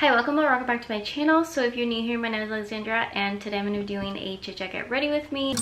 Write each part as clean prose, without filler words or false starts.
Hi, welcome or welcome back to my channel. So if you're new here, my name is Alexandra and today I'm going to be doing a Chit Chat Get Ready with me.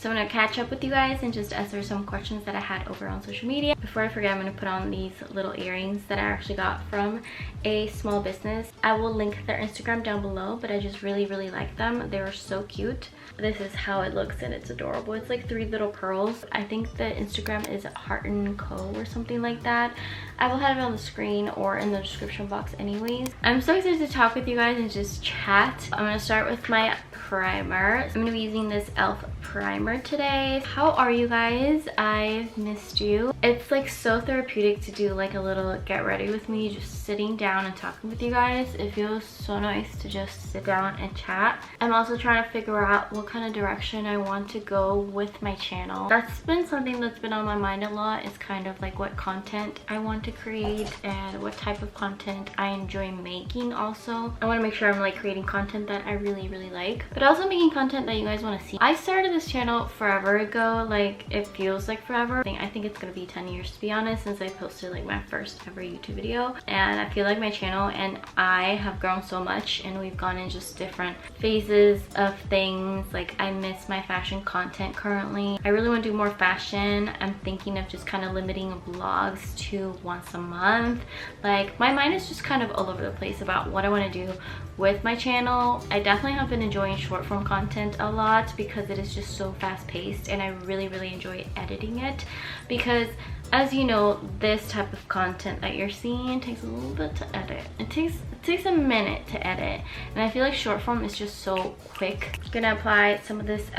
So I'm going to catch up with you guys and just answer some questions that I had over on social media. Before I forget, I'm going to put on these little earrings that I actually got from a small business. I will link their Instagram down below, but I just really like them. They were so cute. This is how it looks and it's adorable. It's like 3 little pearls. I think the Instagram is Heart & Co or something like that. I will have it on the screen or in the description box anyways. I'm so excited to talk with you guys and just chat. I'm going to start with my primer. I'm going to be using this e.l.f. primer today. How are you guys? I've missed you. It's like so therapeutic to do like a little get ready with me, just sitting down and talking with you guys. It feels so nice to just sit down and chat. I'm also trying to figure out what kind of direction I want to go with my channel. That's been something that's been on my mind a lot, is kind of like what content I want to create and what type of content I enjoy making. Also, I want to make sure I'm like creating content that I really like, but also making content that you guys want to see. I started this channel forever ago, like it feels like forever. I think it's gonna be 10 years to be honest, since I posted like my first ever YouTube video, and I feel like my channel and I have grown so much and we've gone in just different phases of things. Like I miss my fashion content currently. I really want to do more fashion. I'm thinking of just kind of limiting vlogs to once a month. Like my mind is just kind of all over the place about what I want to do with my channel. I definitely have been enjoying short form content a lot because it is just so fast paced and I really enjoy editing it, because as you know, this type of content that you're seeing takes a little bit to edit. It takes a minute to edit, and I feel like short form is just so quick. I'm gonna apply some of this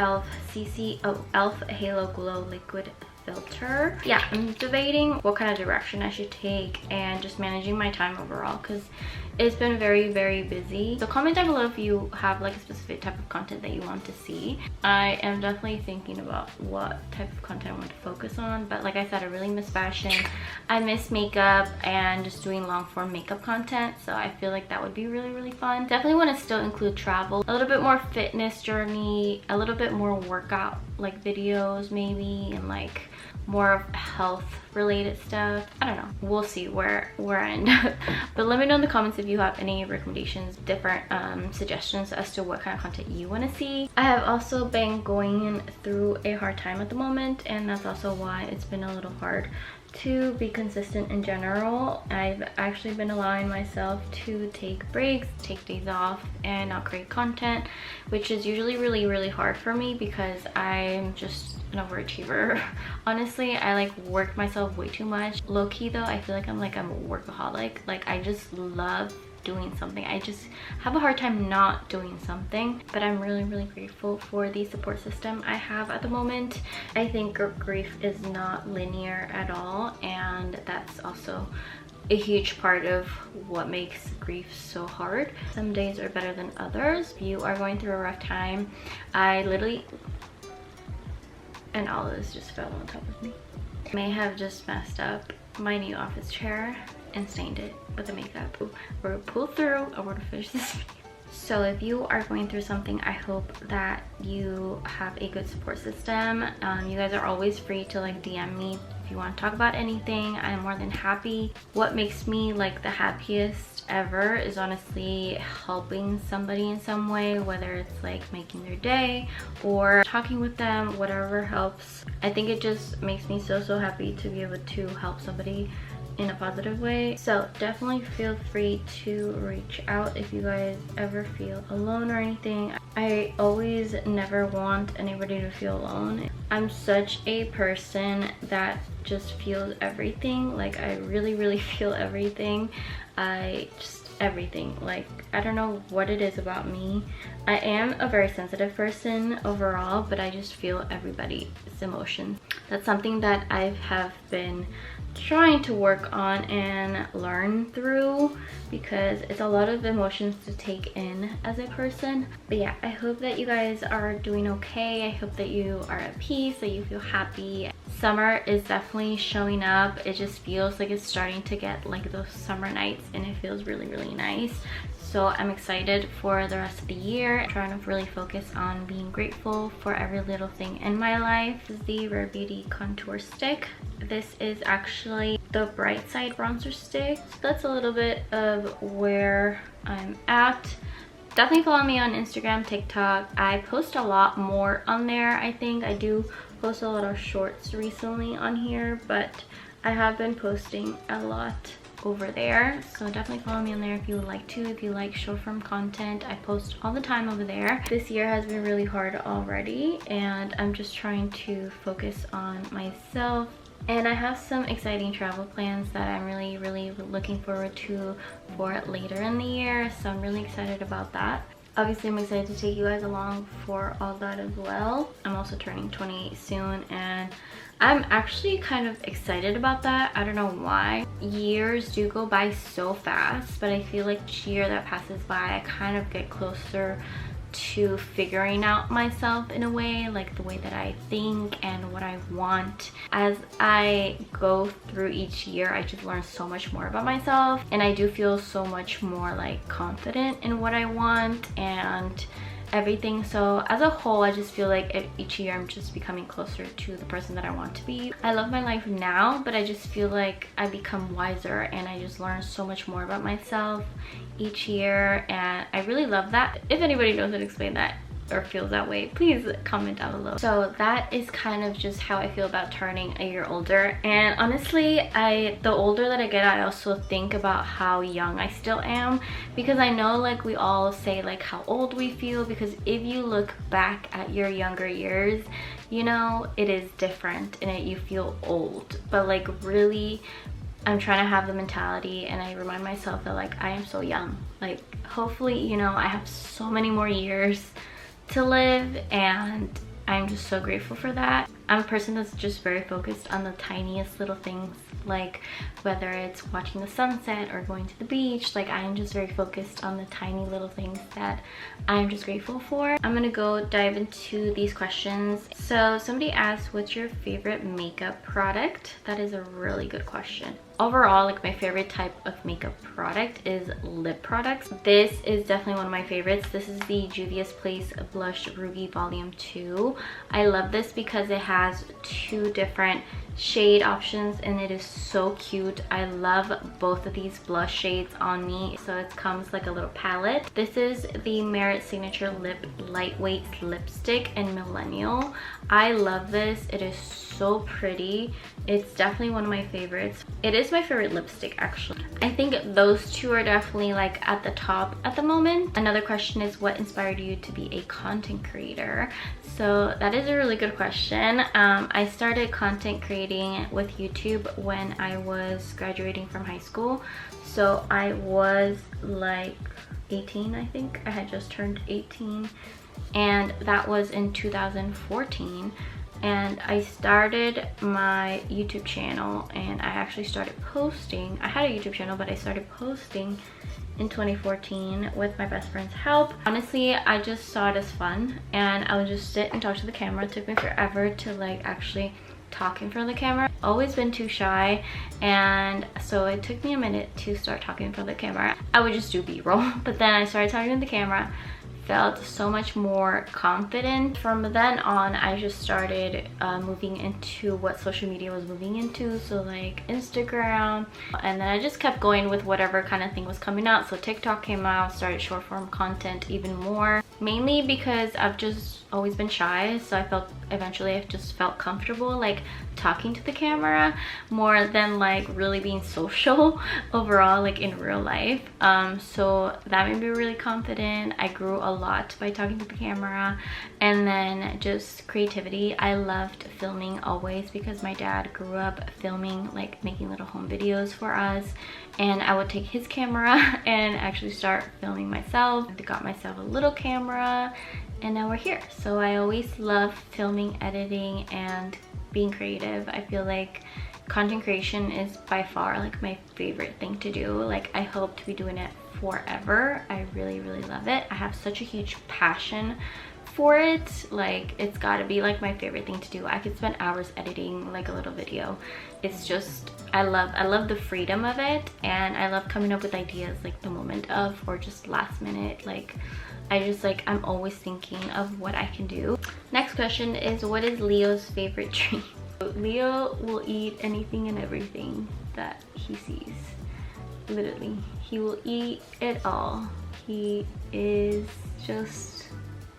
e.l.f. Halo Glow liquid filter. Yeah, I'm debating what kind of direction I should take and just managing my time overall, because it's been very busy. So comment down below if you have like a specific type of content that you want to see. I am definitely thinking about what type of content I want to focus on, but like I said, I really miss fashion. I miss makeup and just doing long form makeup content, so I feel like that would be really fun. Definitely want to still include travel, a little bit more fitness journey, a little bit more workout like videos maybe, and like more of health related stuff. I don't know, we'll see where I end up. But let me know in the comments if you have any recommendations, different suggestions as to what kind of content you want to see. I have also been going through a hard time at the moment, and that's also why it's been a little hard to be consistent in general. I've actually been allowing myself to take breaks, take days off, and not create content, which is usually really hard for me because I'm just an overachiever. Honestly, I like work myself way too much. Low-key though, I feel like I'm a workaholic. Like I just love doing something. I just have a hard time not doing something, but I'm really grateful for the support system I have at the moment. I think grief is not linear at all, and that's also a huge part of what makes grief so hard. Some days are better than others. If you are going through a rough time, I literally, and all of this just fell on top of me. I may have just messed up my new office chair and stained it with the makeup. We're gonna pull through and we're gonna finish this video. So if you are going through something, I hope that you have a good support system. You guys are always free to like DM me if you want to talk about anything. I'm more than happy. What makes me like the happiest ever is honestly helping somebody in some way, whether it's like making their day or talking with them, whatever helps. I think it just makes me so happy to be able to help somebody in a positive way. So definitely feel free to reach out if you guys ever feel alone or anything. I always never want anybody to feel alone. I'm such a person that just feels everything. Like I really feel everything. Everything. Like I don't know what it is about me. I am a very sensitive person overall, but I just feel everybody's emotions. That's something that I have been trying to work on and learn through, because it's a lot of emotions to take in as a person. But yeah, I hope that you guys are doing okay. I hope that you are at peace, that you feel happy. Summer is definitely showing up. It just feels like it's starting to get like those summer nights, and it feels really, really nice. So I'm excited for the rest of the year. I'm trying to really focus on being grateful for every little thing in my life. This is the Rare Beauty contour stick. This is actually the Bright Side bronzer stick. So that's a little bit of where I'm at. Definitely follow me on Instagram, TikTok. I post a lot more on there. I think I do post a lot of shorts recently on here, but I have been posting a lot over there, so definitely follow me on there if you would like to. If you like short form content, I post all the time over there. This year has been really hard already, and I'm just trying to focus on myself. And I have some exciting travel plans that I'm really, really looking forward to for later in the year, so I'm really excited about that. Obviously, I'm excited to take you guys along for all that as well. I'm also turning 28 soon, and I'm actually kind of excited about that. I don't know why. Years do go by so fast, but I feel like each year that passes by, I kind of get closer to figuring out myself in a way, like the way that I think and what I want. As I go through each year, I just learn so much more about myself, and I do feel so much more like confident in what I want and everything. So as a whole, I just feel like each year I'm just becoming closer to the person that I want to be. I love my life now, but I just feel like I become wiser, and I just learn so much more about myself each year, and I really love that. If anybody knows how to explain that or feels that way, please comment down below. So that is kind of just how I feel about turning a year older. And honestly, the older that I get, I also think about how young I still am, because I know like we all say like how old we feel, because if you look back at your younger years, you know, it is different and you feel old. But like really, I'm trying to have the mentality, and I remind myself that like I am so young. Like hopefully, you know, I have so many more years to live, and I'm just so grateful for that. I'm a person that's just very focused on the tiniest little things, like whether it's watching the sunset or going to the beach. Like I am just very focused on the tiny little things that I'm just grateful for. I'm gonna go dive into these questions. So somebody asked, what's your favorite makeup product? That is a really good question. Overall, like my favorite type of makeup product is lip products. This is definitely one of my favorites. This is the Juvia's Place Blush Ruby Volume 2. I love this because it has 2 different shade options, and it is so cute. I love both of these blush shades on me. So it comes like a little palette. This is the Merit Signature Lip Lightweight Lipstick in Millennial. I love this. It is so pretty. It's definitely one of my favorites. It is my favorite lipstick actually. I think those 2 are definitely like at the top at the moment. Another question is, what inspired you to be a content creator? So that is a really good question. I started content creating with YouTube when I was graduating from high school. So I was like 18, I think. I had just turned 18, and that was in 2014. And I started my YouTube channel, and I actually started posting. I had a YouTube channel, but I started posting in 2014 with my best friend's help. Honestly, I just saw it as fun, and I would just sit and talk to the camera. It took me forever to like actually talk in front of the camera. Always been too shy, and so it took me a minute to start talking in front of the camera. I would just do B-roll, but then I started talking to the camera, felt so much more confident. From then on, I just started moving into what social media was moving into, so like Instagram, and then I just kept going with whatever kind of thing was coming out. So TikTok came out, started short form content even more, mainly because I've just always been shy, so I felt eventually I just felt comfortable like talking to the camera more than like really being social overall, like in real life. So that made me really confident. I grew a lot by talking to the camera. And then just creativity. I loved filming always, because my dad grew up filming, like making little home videos for us, and I would take his camera and actually start filming myself. I got myself a little camera, and now we're here. So I always love filming, editing, and being creative. I feel like content creation is by far like my favorite thing to do. Like I hope to be doing it forever. I really, really love it. I have such a huge passion for it. Like, it's gotta be like my favorite thing to do. I could spend hours editing like a little video. It's just, I love the freedom of it, and I love coming up with ideas like the moment of, or just last minute. Like, I just like, I'm always thinking of what I can do. Next question is, what is Leo's favorite treat? Leo will eat anything and everything that he sees. Literally, he will eat it all. He is just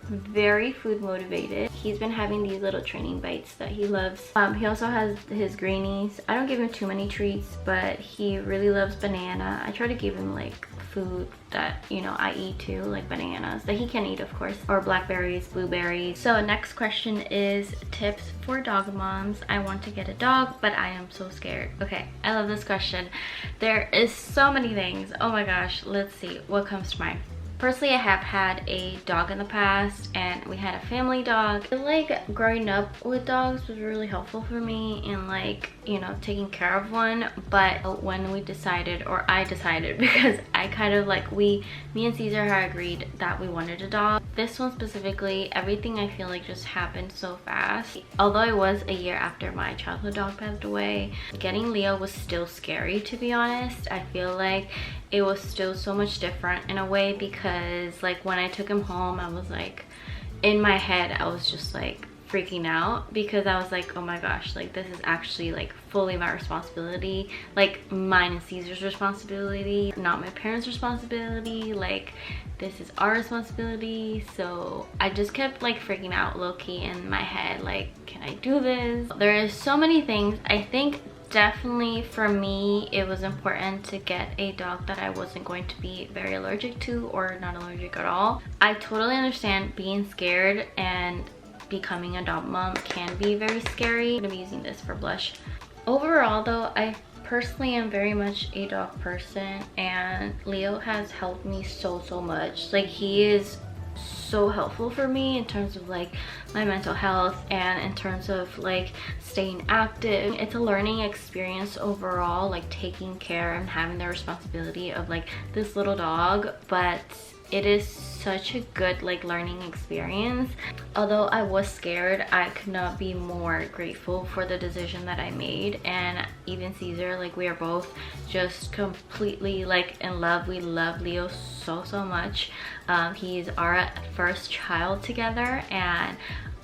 very food motivated. He's been having these little training bites that he loves. He also has his greenies. I don't give him too many treats, but he really loves banana. I try to give him like food that, you know, I eat too, like bananas that he can eat, of course, or blackberries, blueberries. So next question is tips for dog moms. I want to get a dog, but I am so scared. Okay, I love this question. There is so many things. Oh my gosh, let's see what comes to mind. Personally, I have had a dog in the past, and we had a family dog. I feel like growing up with dogs was really helpful for me in, like, you know, taking care of one. But when we decided, or I decided, because I kind of like, me and Caesar had agreed that we wanted a dog. This one specifically, everything I feel like just happened so fast. Although it was a year after my childhood dog passed away, getting Leo was still scary, to be honest. I feel like it was still so much different in a way, because like when I took him home, I was like, in my head I was just like freaking out, because I was like, oh my gosh, like this is actually like fully my responsibility, like mine and Caesar's responsibility, not my parents' responsibility. Like, this is our responsibility. So I just kept like freaking out low-key in my head, like, can I do this? There is so many things. I think definitely for me, it was important to get a dog that I wasn't going to be very allergic to, or not allergic at all. I totally understand being scared, and becoming a dog mom can be very scary. I'm gonna be using this for blush. Overall though, I personally am very much a dog person, and Leo has helped me so much. Like, he is so helpful for me in terms of like my mental health, and in terms of like staying active. It's a learning experience overall, like taking care and having the responsibility of like this little dog, but it is such a good like learning experience. Although I was scared, I could not be more grateful for the decision that I made. And even Caesar, like, we are both just completely like in love. We love Leo so much. He's our first child together, and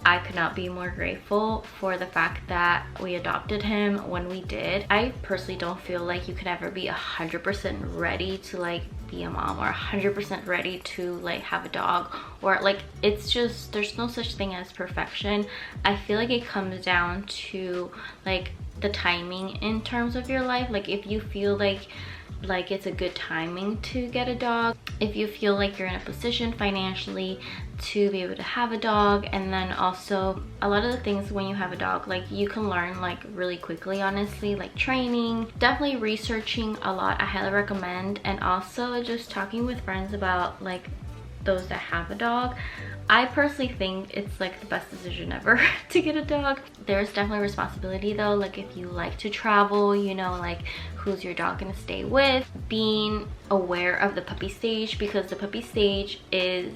I could not be more grateful for the fact that we adopted him when we did. I personally don't feel like you could ever be 100% ready to like be a mom, or 100% ready to like have a dog, or like, it's just, there's no such thing as perfection. I feel like it comes down to like the timing in terms of your life. Like, if you feel like it's a good timing to get a dog, if you feel like you're in a position financially to be able to have a dog. And then also a lot of the things when you have a dog, like, you can learn like really quickly, honestly, like training, definitely researching a lot, I highly recommend. And also just talking with friends about like those that have a dog. I personally think it's like the best decision ever to get a dog. There's definitely responsibility though, like if you like to travel, you know, like who's your dog gonna stay with, being aware of the puppy stage, because the puppy stage is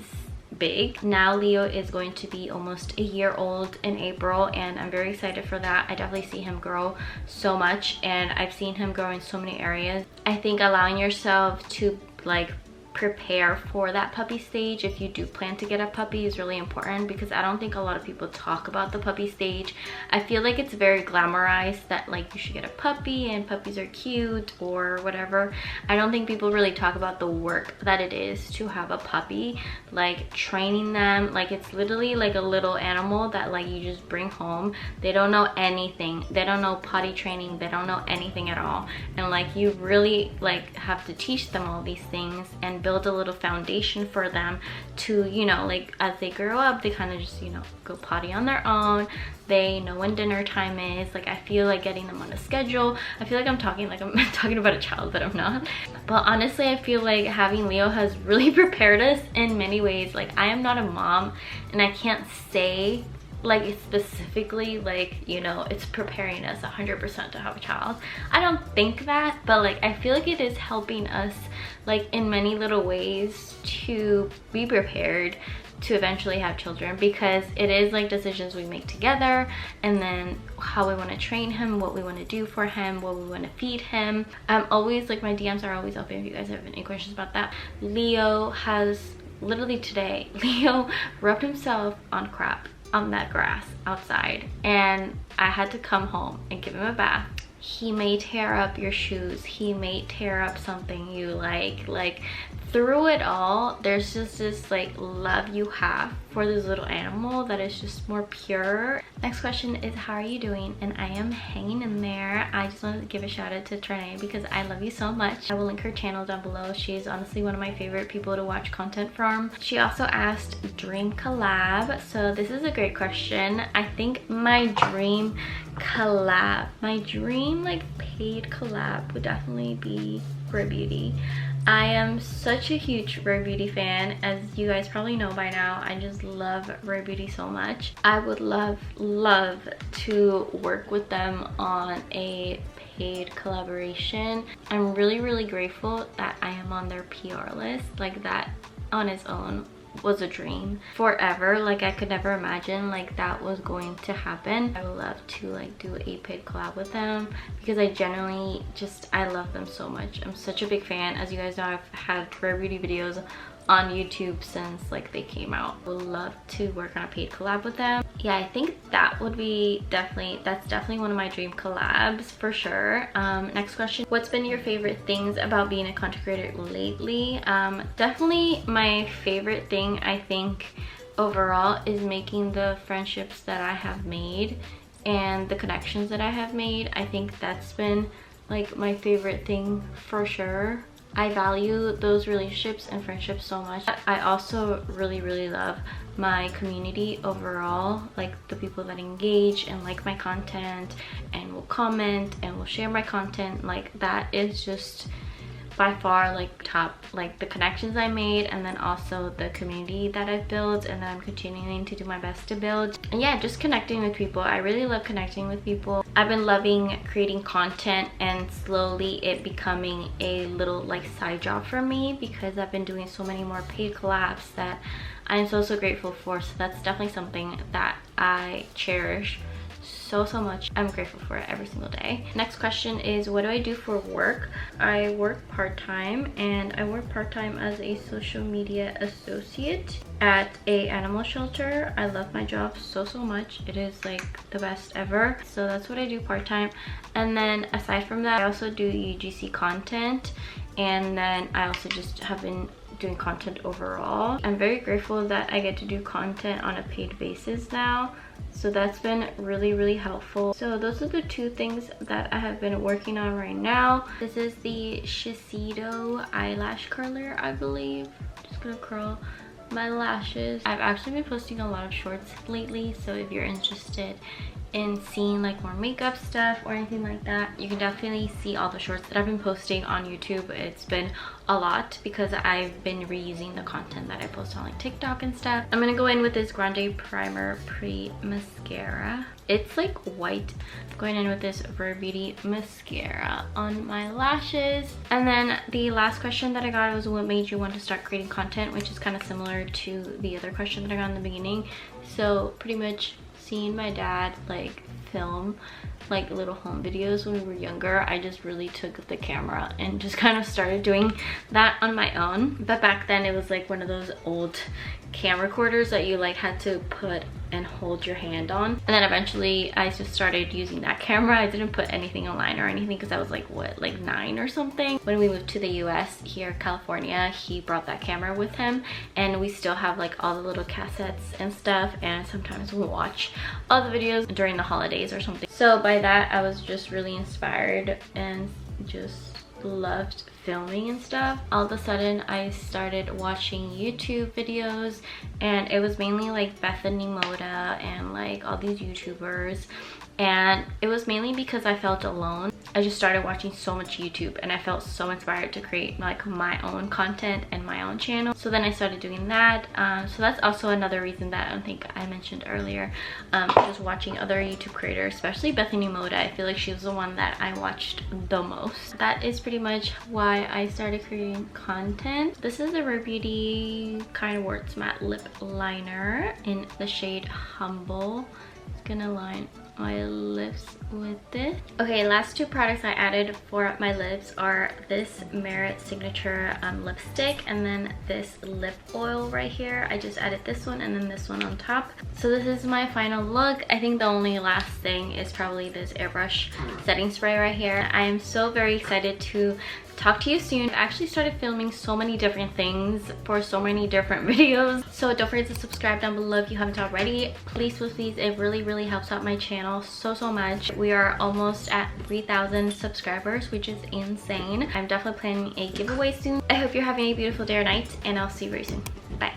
big. Now Leo is going to be almost a year old in April, and I'm very excited for that. I definitely see him grow so much, and I've seen him grow in so many areas. I think allowing yourself to like prepare for that puppy stage, if you do plan to get a puppy, is really important, because I don't think a lot of people talk about the puppy stage. I feel like it's very glamorized that like you should get a puppy and puppies are cute or whatever. I don't think people really talk about the work that it is to have a puppy, like training them. Like, it's literally like a little animal that like you just bring home. They don't know anything, they don't know potty training, they don't know anything at all, and like you really like have to teach them all these things and build a little foundation for them to, you know, like as they grow up, they kind of just, you know, go potty on their own. They know when dinner time is. Like, I feel like getting them on a schedule. I feel like I'm talking talking about a child, but I'm not. But honestly, I feel like having Leo has really prepared us in many ways. Like, I am not a mom, and I can't say like specifically like, you know, it's preparing us 100% to have a child. I don't think that, but like I feel like it is helping us like in many little ways to be prepared to eventually have children, because it is like decisions we make together, and then how we want to train him, what we want to do for him, what we want to feed him. Always, like, my DMs are always open if you guys have any questions about that. Leo has, literally today, Leo rubbed himself on crap on that grass outside, and I had to come home and give him a bath. He may tear up your shoes, he may tear up something you like through it all, there's just this like love you have for this little animal that is just more pure. Next question is, how are you doing? And I am hanging in there. I just wanted to give a shout out to Trinae because I love you so much. I will link her channel down below. She is honestly one of my favorite people to watch content from. She also asked dream collab, so this is a great question. I think my dream collab, my dream like paid collab would definitely be Rare Beauty. I am such a huge Rare Beauty fan, as you guys probably know by now. I just love Rare Beauty so much. I would love to work with them on a paid collaboration. I'm really grateful that I am on their PR list. Like, that on its own was a dream forever. Like, I could never imagine like that was going to happen. I would love to like do a paid collab with them because I genuinely just, I love them so much. I'm such a big fan. As you guys know, I've had Rare Beauty videos on YouTube since like they came out. I would love to work on a paid collab with them. Yeah, I think that would be that's definitely one of my dream collabs for sure. Next question, what's been your favorite things about being a content creator lately? Definitely my favorite thing, I think, overall is making the friendships that I have made and the connections that I have made. I think that's been like my favorite thing for sure. I value those relationships and friendships so much. I also really love my community overall, like the people that engage and like my content and will comment and will share my content. Like, that is just by far like top, like the connections I made, and then also the community that I've built and that I'm continuing to do my best to build. And yeah, just connecting with people. I really love connecting with people. I've been loving creating content and slowly it becoming a little like side job for me because I've been doing so many more paid collabs that I'm so grateful for. So that's definitely something that I cherish so much. I'm grateful for it every single day. Next question is, what do I do for work? I work part-time, and I work part-time as a social media associate at a animal shelter. I love my job so much. It is like the best ever. So that's what I do part-time. And then aside from that, I also do UGC content, and then I also just have been doing content overall. I'm very grateful that I get to do content on a paid basis now. So that's been really helpful. So those are the two things that I have been working on right now. This is the Shiseido eyelash curler, I believe. Just gonna curl my lashes. I've actually been posting a lot of shorts lately, so if you're interested in seeing like more makeup stuff or anything like that, you can definitely see all the shorts that I've been posting on YouTube. It's been a lot because I've been reusing the content that I post on like TikTok and stuff. I'm gonna go in with this Grande Primer Pre Mascara. It's like white. I'm going in with this Rare Beauty mascara on my lashes. And then the last question that I got was, what made you want to start creating content, which is kind of similar to the other question that I got in the beginning. So pretty much seeing my dad like film like little home videos when we were younger, I just really took the camera and just kind of started doing that on my own. But back then it was like one of those old camcorders that you like had to put and hold your hand on, and then eventually I just started using that camera. I didn't put anything online or anything because I was like, what, like 9 or something. When we moved to the US here, California, he brought that camera with him, and we still have like all the little cassettes and stuff, and sometimes we'll watch all the videos during the holidays or something. So by that I was just really inspired and just loved filming and stuff. All of a sudden I started watching YouTube videos, and it was mainly like Bethany Moda and like all these YouTubers, and it was mainly because I felt alone. I just started watching so much YouTube and I felt so inspired to create like my own content and my own channel. So then I started doing that. So that's also another reason that I don't think I mentioned earlier. Just watching other YouTube creators, especially Bethany Moda. I feel like she was the one that I watched the most. That is pretty much why I started creating content. This is the Rare Beauty Kind of Words Matte Lip Liner in the shade Humble. It's gonna line my lips with this. Okay, last two products I added for my lips are this Merit Signature lipstick and then this lip oil right here. I just added this one and then this one on top. So this is my final look. I think the only last thing is probably this airbrush setting spray right here. I am so very excited to talk to you soon. I've actually started filming so many different things for so many different videos. So don't forget to subscribe down below if you haven't already. Please, it really helps out my channel so much. We are almost at 3,000 subscribers, which is insane. I'm definitely planning a giveaway soon. I hope you're having a beautiful day or night, and I'll see you very soon. Bye.